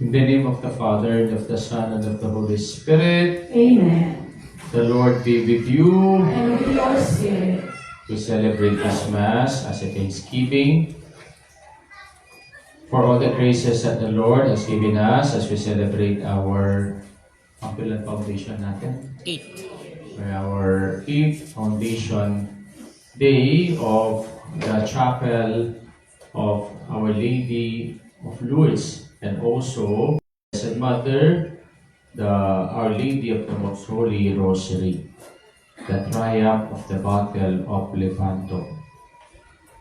In the name of the Father, and of the Son, and of the Holy Spirit. Amen. The Lord be with you. And with your spirit. We celebrate this Mass as a thanksgiving for all the graces that the Lord has given us as we celebrate our Pampilan Foundation natin. For our 8th Foundation Day of the Chapel of Our Lady of Lourdes, and also Blessed Mother, Our Lady of the Most Holy Rosary, the triumph of the Battle of Lepanto.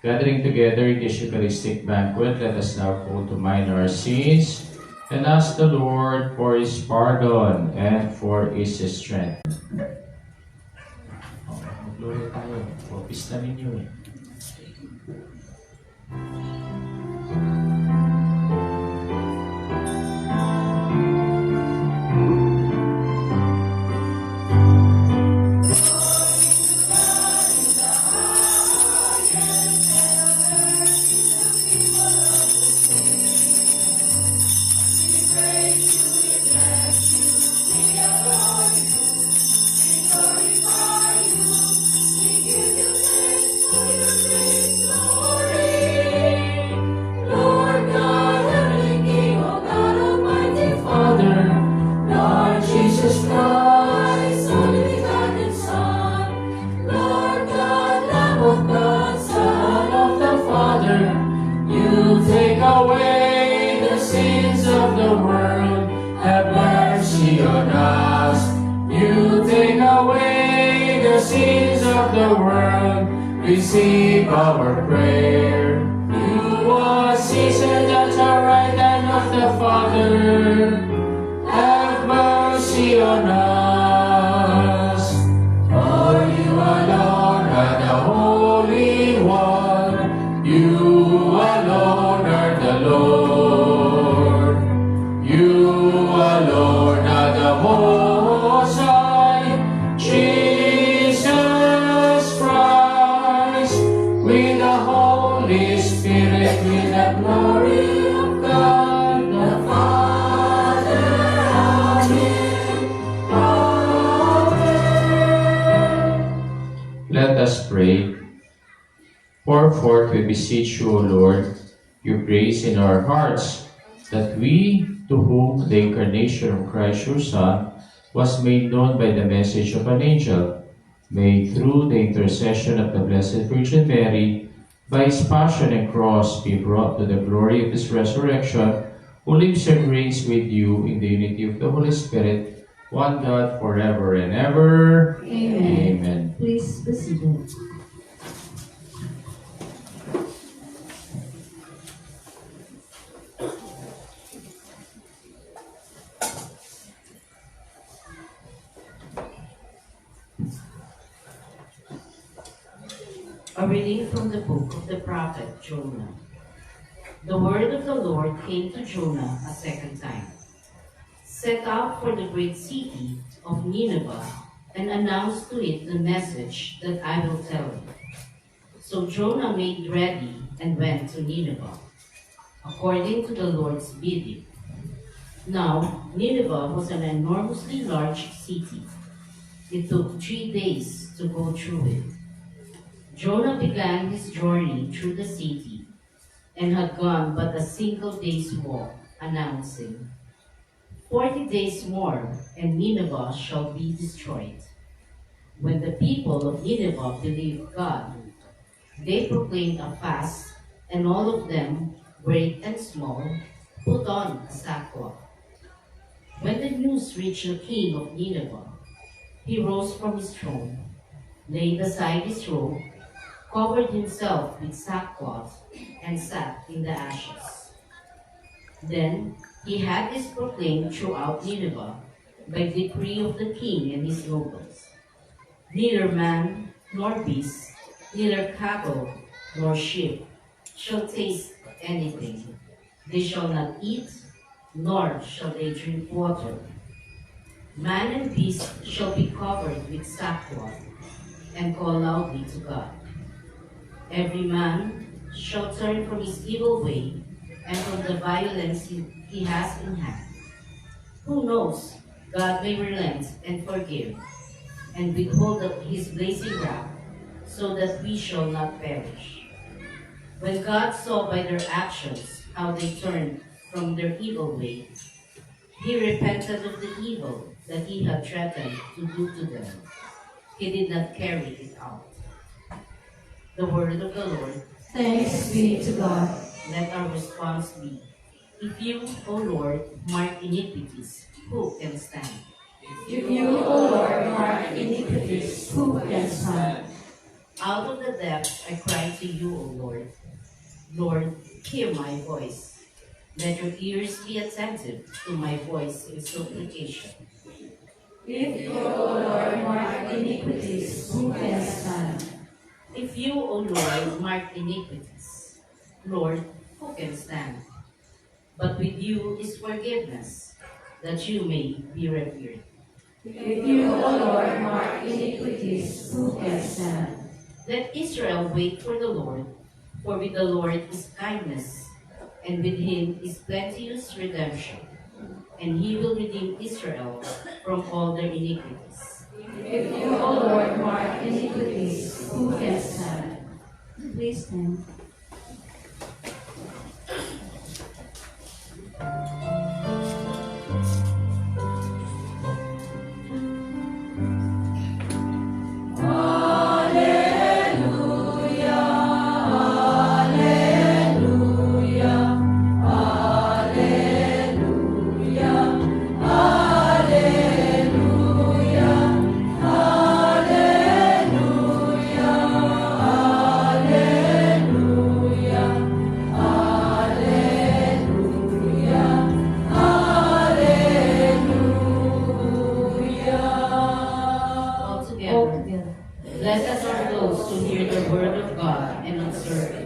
Gathering together in this Eucharistic banquet, let us now call to mind our sins and ask the Lord for His pardon and for His strength. Glory tayo. Office na ninyo eh. Receive our prayer. You are seated at the right hand of the Father. Have mercy on us. For you alone are the Holy One. You alone are the Lord. You alone are the Most High. With the Holy Spirit, with the glory of God the Father. Amen. Amen. Let us pray. Pour forth, we beseech you, O Lord, your grace in our hearts, that we, to whom the incarnation of Christ your Son was made known by the message of an angel, may through the intercession of the Blessed Virgin Mary, by His passion and cross, be brought to the glory of His resurrection, who lives and reigns with you in the unity of the Holy Spirit, one God, forever and ever. Amen. Amen. Please be seated. A reading from the book of the prophet Jonah. The word of the Lord came to Jonah a second time. Set out for the great city of Nineveh and announce to it the message that I will tell you. So Jonah made ready and went to Nineveh, according to the Lord's bidding. Now, Nineveh was an enormously large city. It took 3 days to go through it. Jonah began his journey through the city and had gone but a single day's walk, announcing, 40 days more, and Nineveh shall be destroyed. When the people of Nineveh believed God, they proclaimed a fast, and all of them, great and small, put on a sackcloth. When the news reached the king of Nineveh, he rose from his throne, laid aside his robe, covered himself with sackcloth, and sat in the ashes. Then he had this proclaimed throughout Nineveh by decree of the king and his nobles. Neither man nor beast, neither cattle nor sheep shall taste anything. They shall not eat, nor shall they drink water. Man and beast shall be covered with sackcloth, and call loudly to God. Every man shall turn from his evil way and from the violence he has in hand. Who knows? God may relent and forgive, and withhold his blazing wrath, so that we shall not perish. When God saw by their actions how they turned from their evil way, he repented of the evil that he had threatened to do to them. He did not carry it out. The word of the Lord. Thanks be to God. Let our response be, if you, O Lord, mark iniquities, who can stand? If you, O Lord, mark iniquities, who can stand? Out of the depths I cry to you, O Lord. Lord, hear my voice. Let your ears be attentive to my voice in supplication. If you, O Lord, mark iniquities, who can stand? If you, O Lord, mark iniquities, Lord, who can stand? But with you is forgiveness, that you may be revered. If you, O Lord, mark iniquities, who can stand? Let Israel wait for the Lord, for with the Lord is kindness, and with him is plenteous redemption, and he will redeem Israel from all their iniquities. If you, O Lord, mark iniquities, who can stand? Please stand. Altogether, blessed are those who hear the word of God and observe it.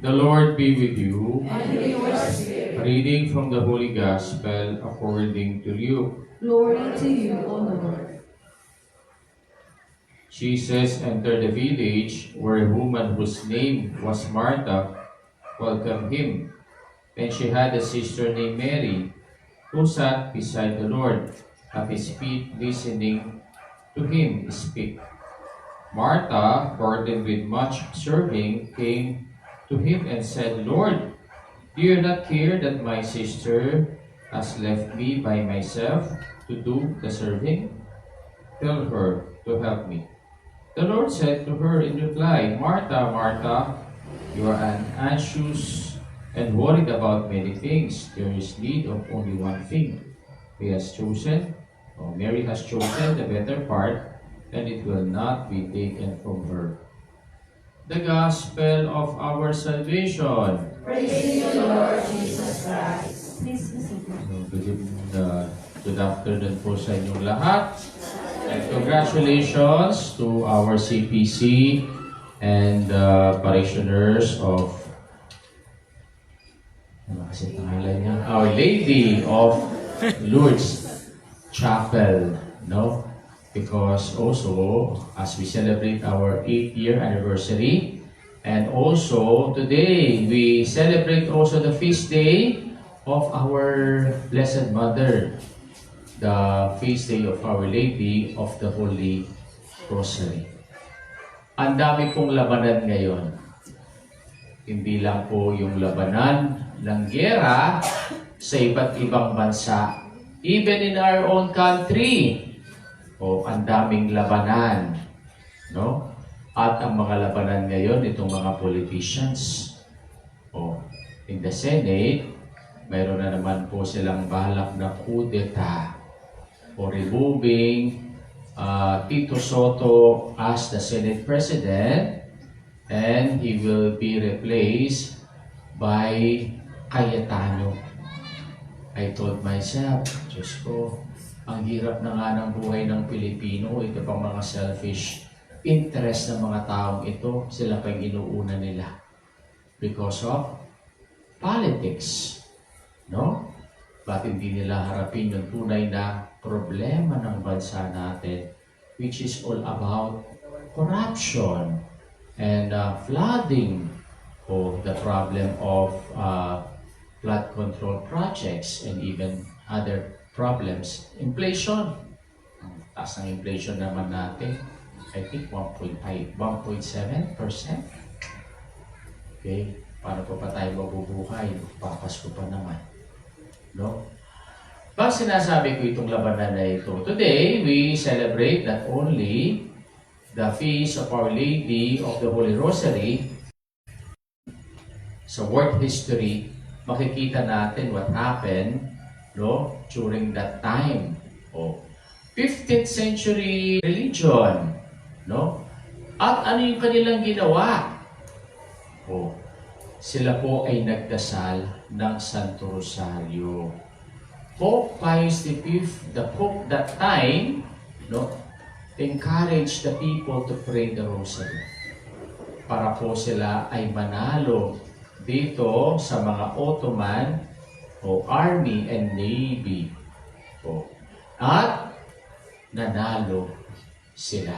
The Lord be with you. And with your spirit. Reading from the Holy Gospel according to Luke. Glory to you, O Lord. Jesus entered the village where a woman whose name was Martha welcomed him. And she had a sister named Mary, who sat beside the Lord at his feet listening to him speak. Martha, burdened with much serving, came to him and said, Lord, do you not care that my sister has left me by myself to do the serving? Tell her to help me. The Lord said to her in reply, Martha, Martha, you are anxious and worried about many things. There is need of only one thing. Mary has chosen the better part, and it will not be taken from her. The Gospel of our salvation. Praise to you, Lord Jesus Christ. Please be seated. Good afternoon po sa inyong lahat. And congratulations to our CPC and parishioners of Our Lady of Lourdes Chapel, no? Because also, as we celebrate our 8th-year anniversary, and also today, we celebrate also the feast day of our Blessed Mother, the feast day of Our Lady of the Holy Rosary. Ang dami pong labanan ngayon. Hindi lang po yung labanan ng giyera sa iba't ibang bansa. Even in our own country, ang daming labanan, no? At ang mga labanan ngayon, itong mga politicians, in the Senate, mayroon na naman po silang balak na coup d'etat for removing Tito Soto as the Senate President, and he will be replaced by Cayetano. I told myself, Diyos ko, ang hirap na nga ng buhay ng Pilipino, ito pang mga selfish interest ng mga taong ito, sila pa yung inuuna nila. Because of politics. No? Ba't hindi nila harapin yung tunay na problema ng bansa natin, which is all about corruption and flooding, or the problem of flood control projects and even other problems. Inflation. Ang taas ng inflation naman natin, I think 1.7%. Okay? Paano pa tayo mabubuhay? Papasko pa naman. No? Bakit sinasabi ko itong labanan na ito? Today, we celebrate not only the feast of Our Lady of the Holy Rosary. Sa world history, makikita natin what happened, no, during that time. 15th century religion, no? At ano yung kanilang ginawa? Sila po ay nagdasal ng Santo Rosario. Pope Pius V, the Pope that time, no, encouraged the people to pray the Rosary para po sila ay manalo dito sa mga Ottoman Army and Navy. At nanalo sila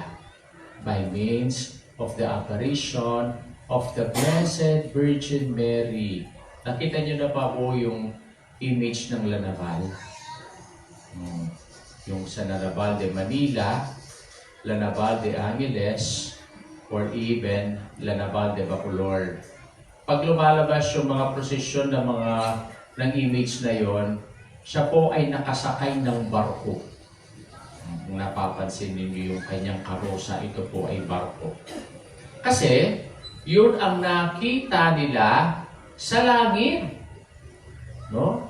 by means of the apparition of the Blessed Virgin Mary. Nakita niyo na pa po yung image ng Lanaval? Yung sa Lanaval de Manila, Lanaval de Angeles, or even Lanaval de Bacolod. Pag lumalabas yung mga prosesyon ng image na yon, siya po ay nakasakay ng barko. Kung napapansin ninyo yung kanyang karosa, ito po ay barko. Kasi, yun ang nakita nila sa langit, no?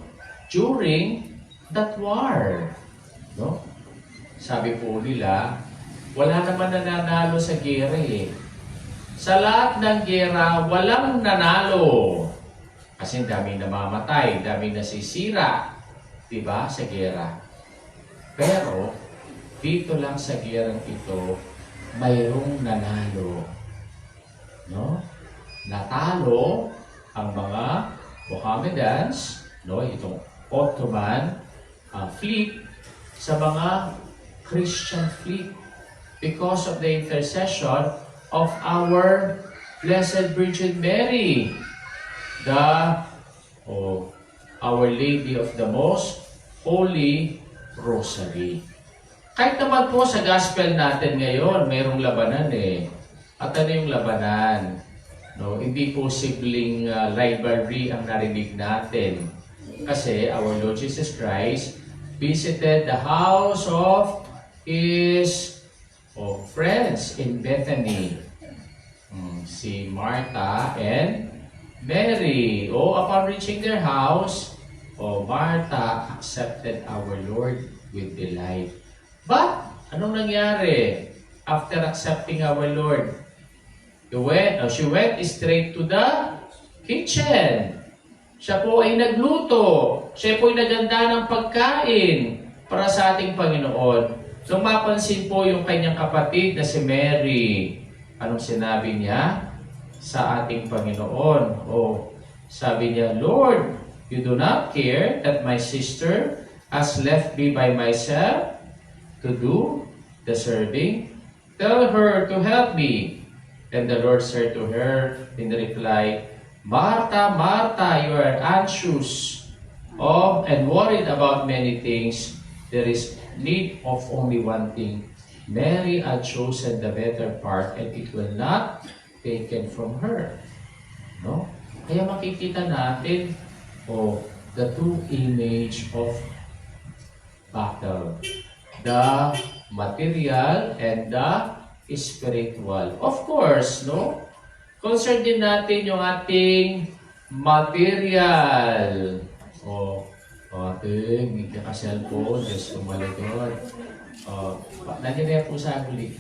During that war, no? Sabi po nila, wala naman nananalo sa gera eh. Sa lahat ng gera, walang nanalo. Kasi daming namamatay, daming nasisira, diba, sa gera. Pero, dito lang sa gerang ito, mayroong nanalo. No? Natalo ang mga Mohammedans, no, itong Ottoman fleet sa mga Christian fleet because of the intercession of our Blessed Virgin Mary, Our Lady of the Most Holy Rosary. Kahit naman po sa gospel natin ngayon, mayroong labanan eh. At ano yung labanan? No, hindi posibleng rivalry ang narinig natin. Kasi our Lord Jesus Christ visited the house of His friends in Bethany. Si Martha and Mary. Upon reaching their house, Martha accepted our Lord with delight. But, anong nangyari? After accepting our Lord, she went straight to the kitchen. Siya po ay nagluto. Siya po ay naganda ng pagkain para sa ating Panginoon. Nung mapansin po yung kanyang kapatid na si Mary, anong sinabi niya sa ating Panginoon? Sabi niya, Lord, you do not care that my sister has left me by myself to do the serving? Tell her to help me. And the Lord said to her in the reply, Martha, Martha, you are anxious and worried about many things. There is need of only one thing. Mary had chosen the better part, and it will not be taken from her. No? Kaya makikita natin the two image of battle. The material and the spiritual. Of course, no? Concern din natin yung ating material. O, ting, hindi ka cellphone, just kumalikod. O, nandiyan po sa huli.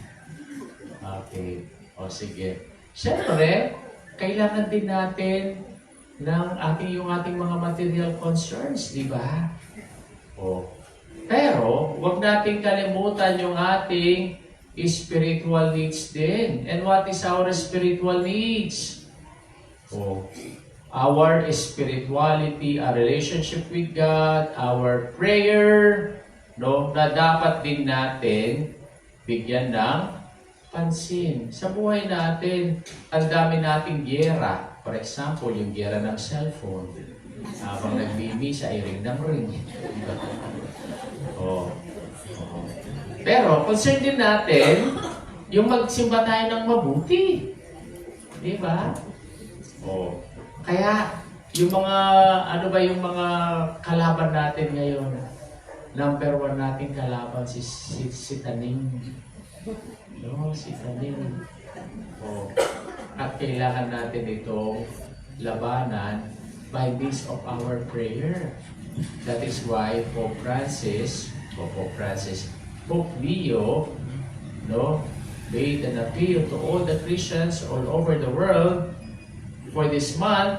Okay. O, sige. Siyempre, kailangan din natin ng yung ating mga material concerns, di ba? O, pero, huwag nating kalimutan yung ating spiritual needs din. And what is our spiritual needs? Oh, our spirituality, our relationship with God, our prayer, no, na dapat din natin bigyan ng pansin. Sa buhay natin, ang dami nating gyera. For example, yung gyera ng cellphone. Habang nagbibisa, ay ring ng ring. Oh. Pero, concern din natin yung magsimba tayo ng mabuti. Di ba? Oh. Kaya, yung mga, yung mga kalaban natin ngayon, number 1 nating kalaban si Taning. No, si Taning. Oh. At kailangan natin itong labanan by means of our prayer. That is why Pope Leo, no, made an appeal to all the Christians all over the world for this month.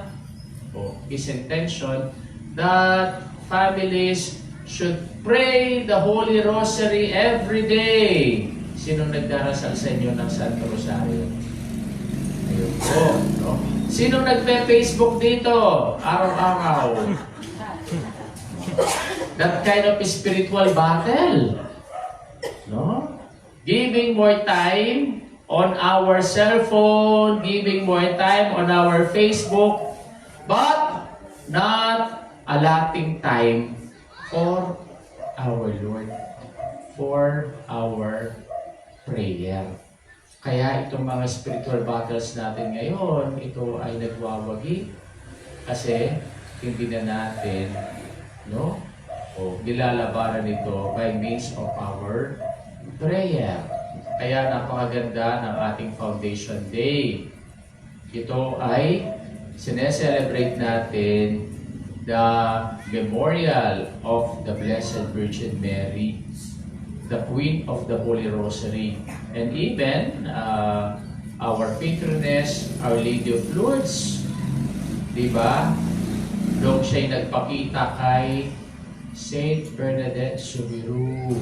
His intention that families should pray the Holy Rosary every day. Sino nagdarasal sa inyo ng Santo Rosario? Ayun po, no? Sino nagpe-Facebook dito? Araw-araw. That kind of spiritual battle. No? Giving more time on our cell phone, giving more time on our Facebook, but not allotting time for our Lord, for our prayer. Kaya itong mga spiritual battles natin ngayon, ito ay nagwawagi kasi hindi na natin, no, nilalabanan ito by means of our prayer. Kaya napakaganda ng ating Foundation Day. Ito ay sineselebrate natin the memorial of the Blessed Virgin Mary, the Queen of the Holy Rosary, and even our patroness, Our Lady of Lourdes. Diba? Nung siya'y nagpakita kay Saint Bernadette Soubirous,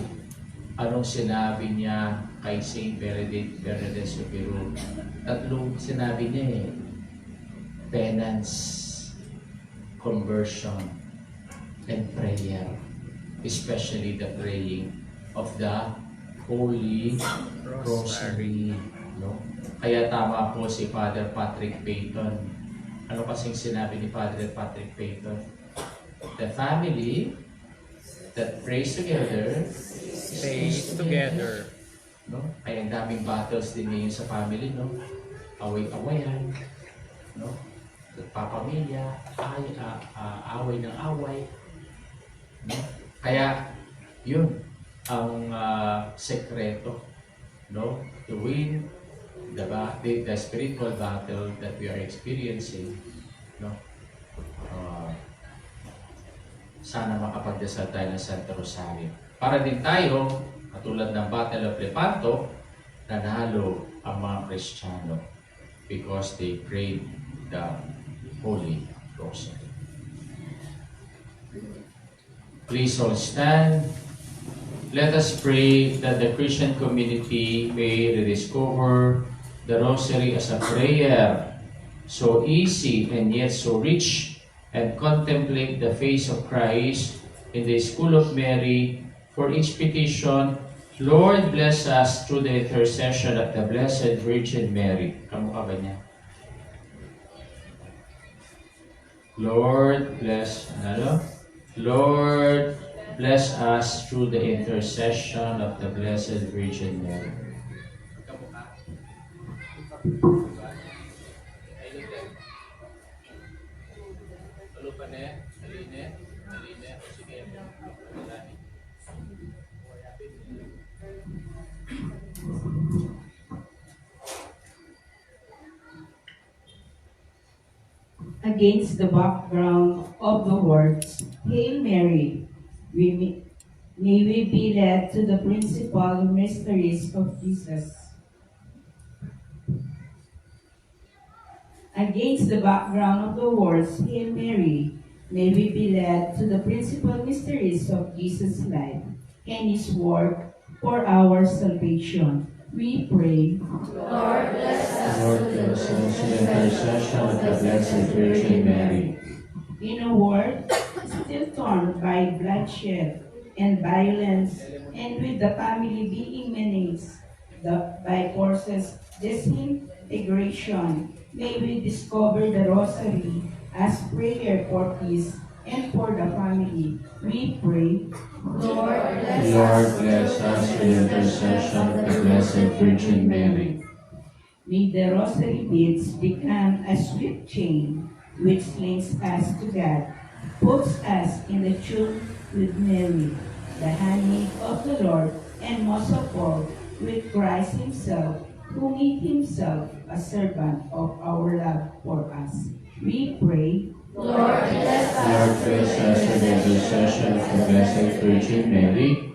anong sinabi niya kay Saint Bernadette Soubirous? Tatlong sinabi niya penance, conversion, and prayer. Especially the praying of the Holy Rosary. No? Kaya tama po si Father Patrick Peyton. Ano kasing sinabi ni Father Patrick Peyton? The family that prays together stays together. No? Kaya ang daming battles din ngayon sa family, no? Away-awayan, no? Papamilya, away ng away. No? Kaya, yun ang sekreto, no? To win the spiritual battle that we are experiencing, no? Sana makapagdasal tayo ng Santo Rosario. Para din tayo, katulad ng Battle of Lepanto, nanalo ang mga Kristiyano because they prayed the Holy Rosary. Please all stand. Let us pray that the Christian community may rediscover the Rosary as a prayer so easy and yet so rich, and contemplate the face of Christ in the School of Mary. For each petition, Lord, bless us through the intercession of the Blessed Virgin Mary. Kamukha ba niya? Lord, bless, Lord, bless us through the intercession of the Blessed Virgin Mary. Against the background of the words Hail Mary, may we be led to the principal mysteries of Jesus. Against the background of the words, Hail Mary, may we be led to the principal mysteries of Jesus' life and his work for our salvation. We pray. Lord, bless us Lord, through the bless us in the intercession of the Blessed Virgin Mary. In a world still torn by bloodshed and violence, and with the family being menaced by forces disintegration, may we discover the Rosary as prayer for peace and for the family. We pray. Lord, bless Lord, us bless us in the intercession of the Blessed Virgin Mary. May the Rosary beads become a swift chain which links us to God, puts us in the tune with Mary, the handmaid of the Lord, and most of all, with Christ himself, who made himself a servant of our love for us. We pray. Lord, bless Lord, us bless us in the intercession of the Blessed Virgin Mary.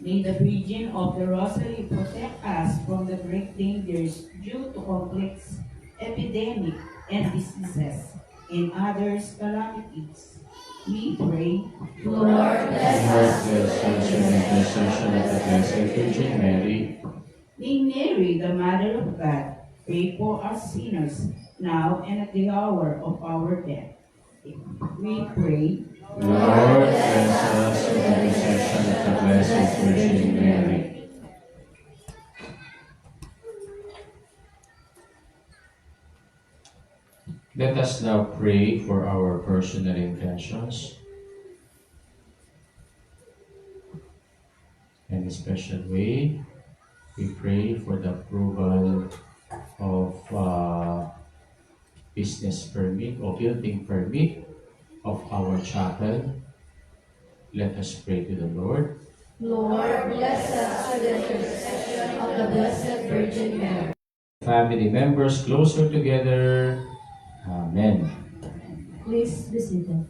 May the Virgin of the Rosary protect us from the great dangers due to conflicts, epidemic, and diseases, and others calamities. We pray. Lord, bless Lord, us bless us in the intercession of the Blessed Virgin Mary. May Mary, the Mother of God, pray for us sinners, now and at the hour of our death. We pray. Lord, bless us in the intercession of the Blessed Virgin Mary. Let us now pray for our personal intentions. In a special way, we pray for the approval of business permit or building permit of our chapel. Let us pray to the Lord. Lord, bless us through the intercession of the Blessed Virgin Mary. Family members closer together. Amen. Please be seated.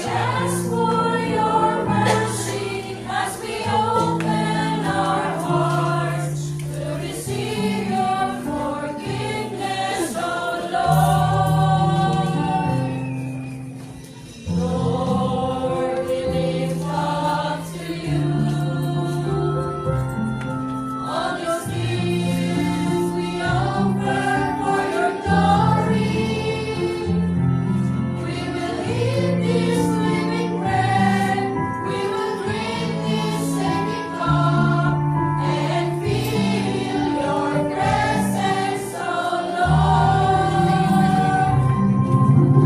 Ask for your mercy as we open our hearts to receive your forgiveness, O Lord. Lord, we lift up to you all those gifts we offer for your glory. We will eat this living bread, we will drink this sacred cup, and feel your presence, O Lord.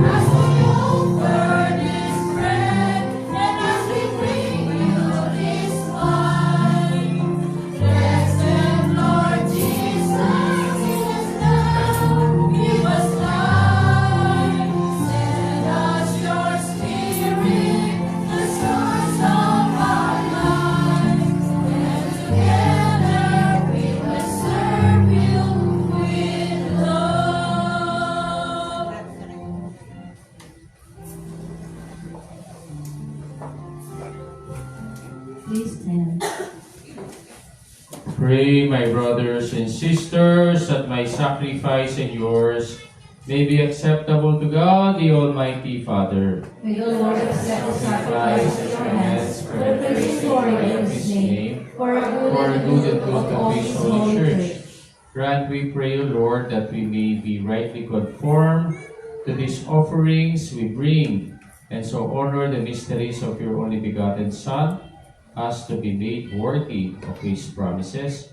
As we offer this bread, and as we drink this wine, blessed Lord Jesus, give us life. Send us your Spirit, the source of our lives, and together we will serve you with love. Please stand. Pray, my brothers and sisters, that my sacrifice and yours may be acceptable to God, the Almighty Father. May the Lord accept the sacrifice of your hands for the praise and glory of his name, for a good and good of all his holy church. Grant, we pray, O Lord, that we may be rightly conformed to these offerings we bring, and so honor the mysteries of your only begotten Son, as to be made worthy of his promises,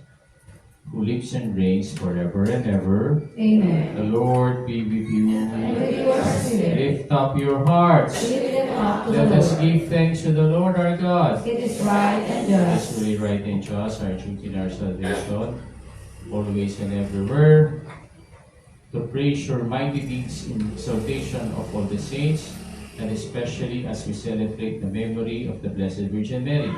who lives and reigns forever and ever. Amen. The Lord be with you. And with your spirit. Lift up your hearts. Lift them up to the Let us Lord. give thanks to the Lord our God. It is right and It just. is really right and just, our duty and our salvation, always and everywhere, to praise your mighty deeds in exaltation of all the saints, and especially as we celebrate the memory of the Blessed Virgin Mary,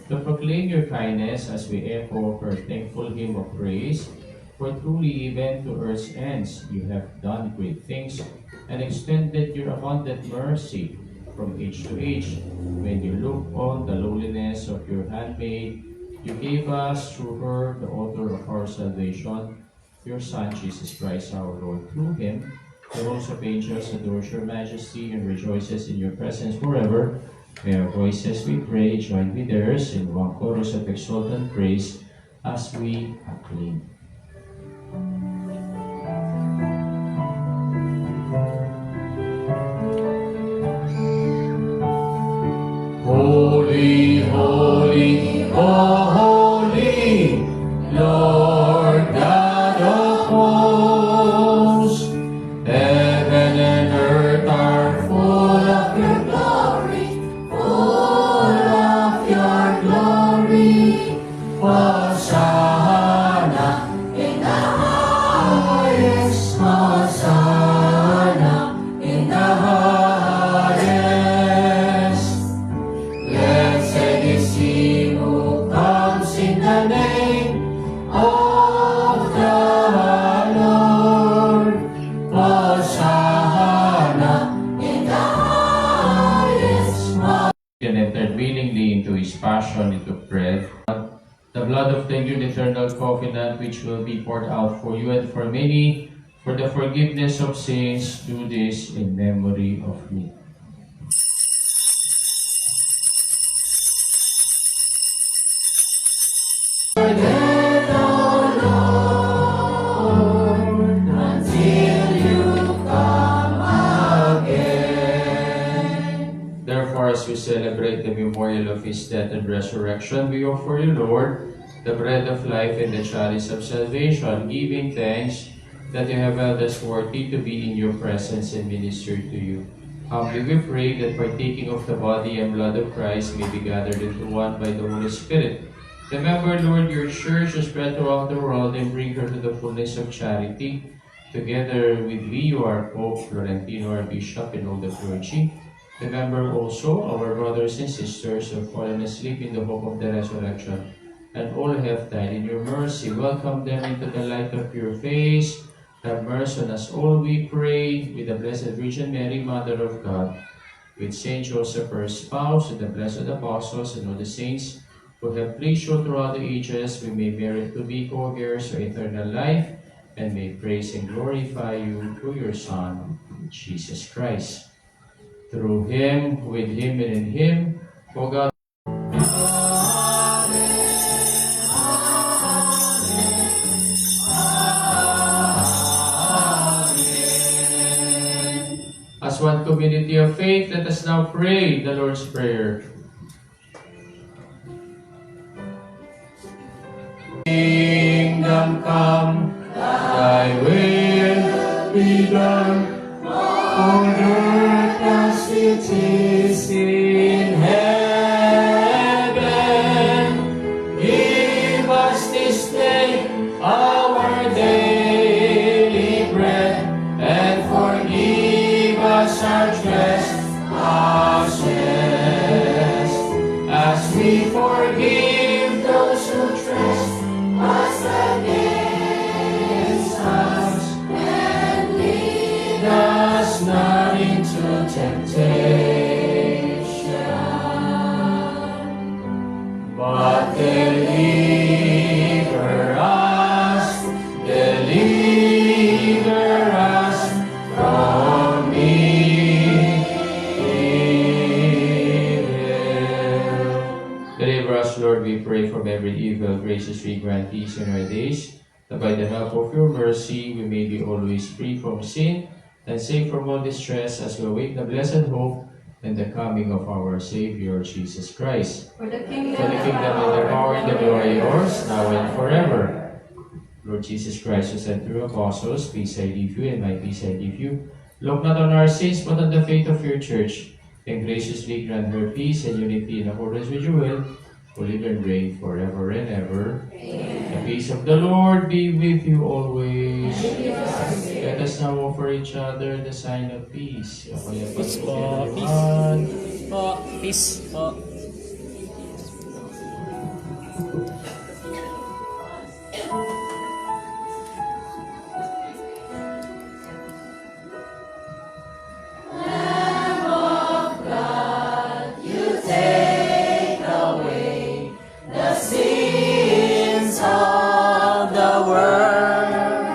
to proclaim your kindness as we echo her thankful hymn of praise. For truly, even to earth's ends, you have done great things and extended your abundant mercy from age to age. When you look on the lowliness of your handmaid, you gave us through her the author of our salvation, your Son, Jesus Christ our Lord. Through him, the host of angels adores your majesty and rejoices in your presence forever. May our voices, we pray, join with theirs in one chorus of exultant praise as we acclaim. Holy, holy, oh holy, Lord God of hosts, heaven and earth are full of your glory, full of your glory. Hosanna in the highest, Hosanna in the highest. Blessed is he who comes in the name of the Lord. Hosanna in the highest. And entered willingly into his passion, he took bread. The blood of the new and eternal covenant, which will be poured out for you and for many, for the forgiveness of sins, do this in memory of me. Forget, O Lord, until you come again. Therefore, as we celebrate the memorial of his death and resurrection, we offer you, Lord, the bread of life and the chalice of salvation, giving thanks that you have held us worthy to be in your presence and minister to you. Humbly we pray that partaking of the body and blood of Christ may be gathered into one by the Holy Spirit. Remember, Lord, your church is spread throughout the world and bring her to the fullness of charity. Together with Leo, our Pope, Florentino, our Bishop, and all the clergy. Remember also our brothers and sisters who have fallen asleep in the hope of the resurrection, and all have died in your mercy. Welcome them into the light of your face. Have mercy on us all, we pray, with the Blessed Virgin Mary, Mother of God, with Saint Joseph, her spouse, and the blessed apostles, and all the saints who have pleased you throughout the ages. We may merit to be co-heirs of eternal life, and may praise and glorify you through your Son, Jesus Christ. Through him, with him, and in him, O God, as one community of faith, let us now pray the Lord's Prayer. Kingdom come, thy will be done, on earth as it is in heaven. Give us this day our daily bread, and forgive us our trespasses, as we forgive those who trespass against us. And lead us not into temptation, but deliver us from evil. Deliver us, Lord, we pray, from every evil. Graciously grant peace in our days, that by the help of your mercy we may be always free from sin and safe from all distress, as we await the blessed hope and the coming of our Savior, Jesus Christ. For the kingdom, For the kingdom and the power and the glory are yours, now and forever. Lord Jesus Christ, who said through apostles, peace I leave you and my peace I give you. Look not on our sins, but on the faith of your church, and graciously grant her peace and unity in accordance with your will, who live and reign forever and ever. Amen. The peace of the Lord be with you always. Let us now offer each other the sign of peace. Okay, Peace po, everyone. Po, peace po. Sins of the world,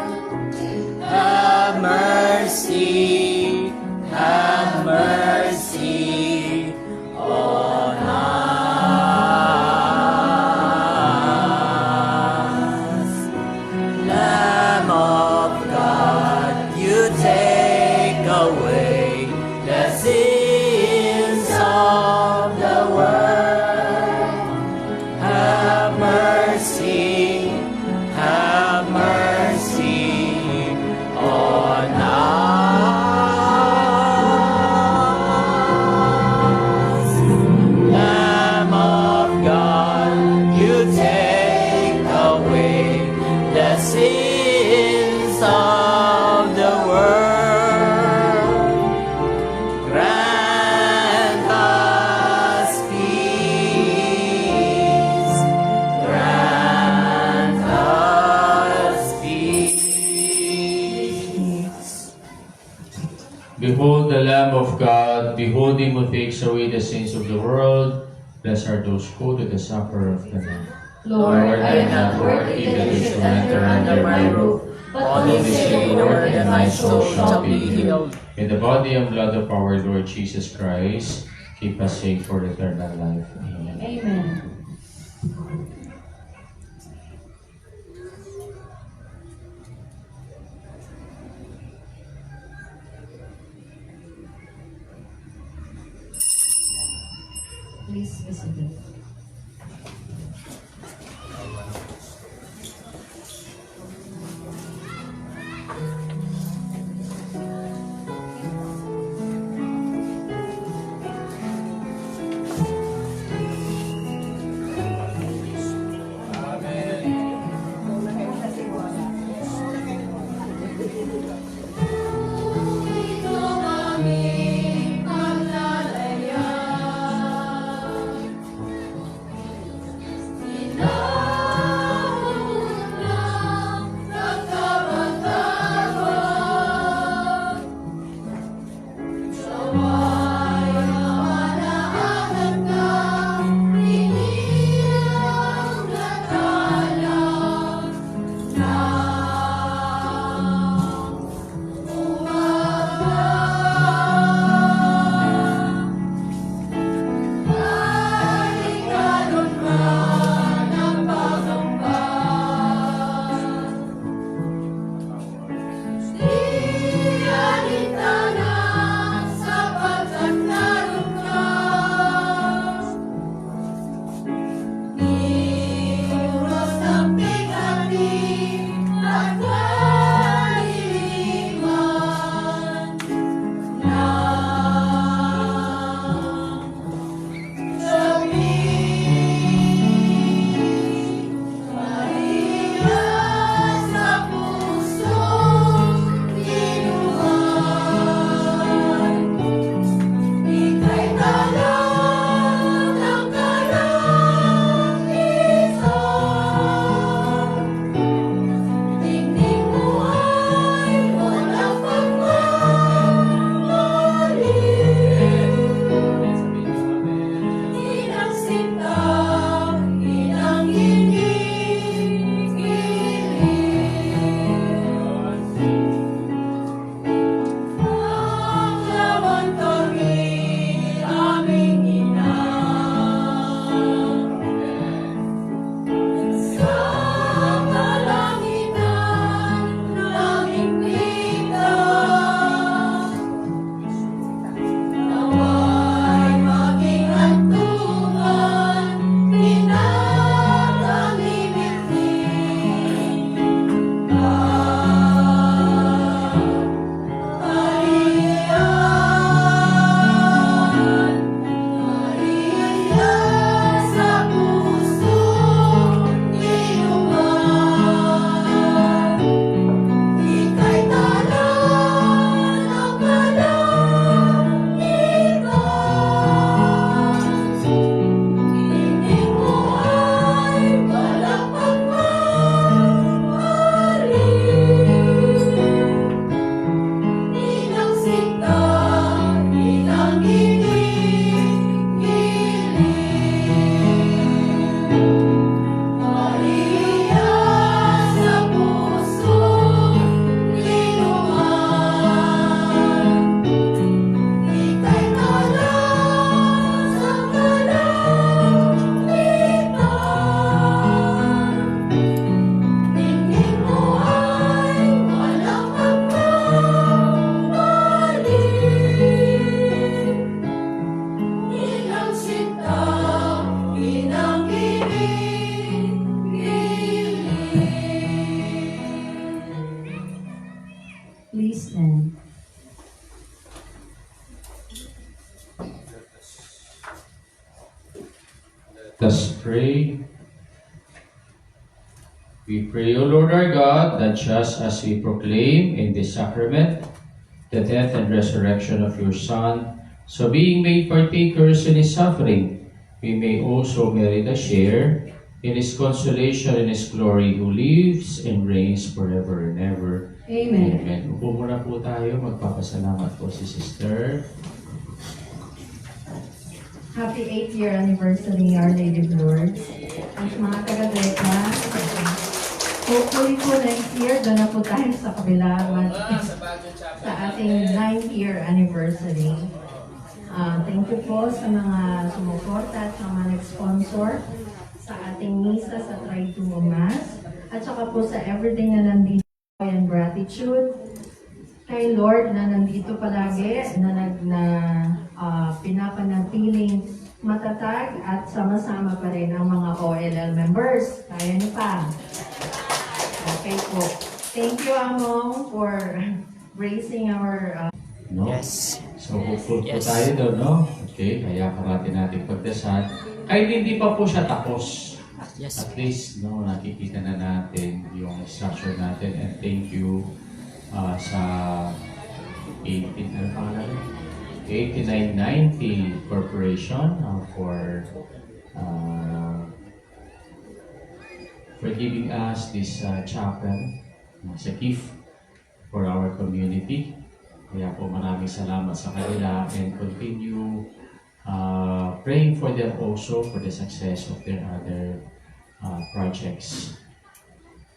have mercy on us. Lamb of God, you take away the sins of the world. Have mercy on us. Lamb of God, you take away the sins of the world. Grant us peace. Grant us peace. Behold the Lamb of God, behold him who takes away the sins of the world. Blessed are those who go to the supper of the Lamb. Lord, I am not worthy that you should enter under my roof, but only say the word and my soul shall be healed. In the body and blood of our Lord Jesus Christ, keep us safe for eternal life. Amen. Amen. Please be seated. Ito kami paglalaya, Let's pray. We pray, O Lord our God, that just as we proclaim in this sacrament the death and resurrection of your Son, so being made partakers in his suffering, we may also merit a share in his consolation and his glory, who lives and reigns forever and ever. Amen. Amen. Upo muna po tayo. Magpapasalamat po si Sister. Happy 8th year anniversary, Our Lady of Lourdes. At mga taga-Dreka, hopefully po next year, doon na po tayo sa kabila sa ating 9th year anniversary. Thank you po sa mga sumuporta at sa mga nag-sponsor sa ating misa sa Triduo Mass. At saka po sa everything na nandito and gratitude kay Lord na nandito palagi, na pinapanatiling matatag at sama-sama pa rin ang mga OLL members. Kaya niyo pa. Okay po. Thank you, Among, for raising our... No? Yes. So, hopeful po Yes. tayo doon, no? Okay, kaya parati natin pagdasal. Kahit hindi pa po siya tapos. Yes. At least, no, nakikita na natin yung structure natin. And thank you sa 8990 Corporation for giving us this chapel as a gift for our community. Kaya po maraming salamat sa kanila and continue praying for them also for the success of their other projects.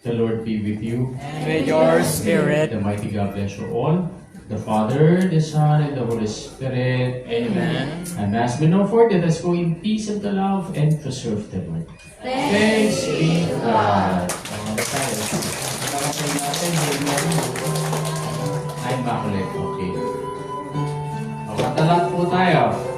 The Lord be with you. And with your spirit. The mighty God bless you all. The Father, the Son, and the Holy Spirit. Amen. And as we know for, let us go in peace and the love and to serve the Lord. Thanks be to God. Ano tayo? Nakasay natin, I'm back ulit. Okay. O, katalan po tayo.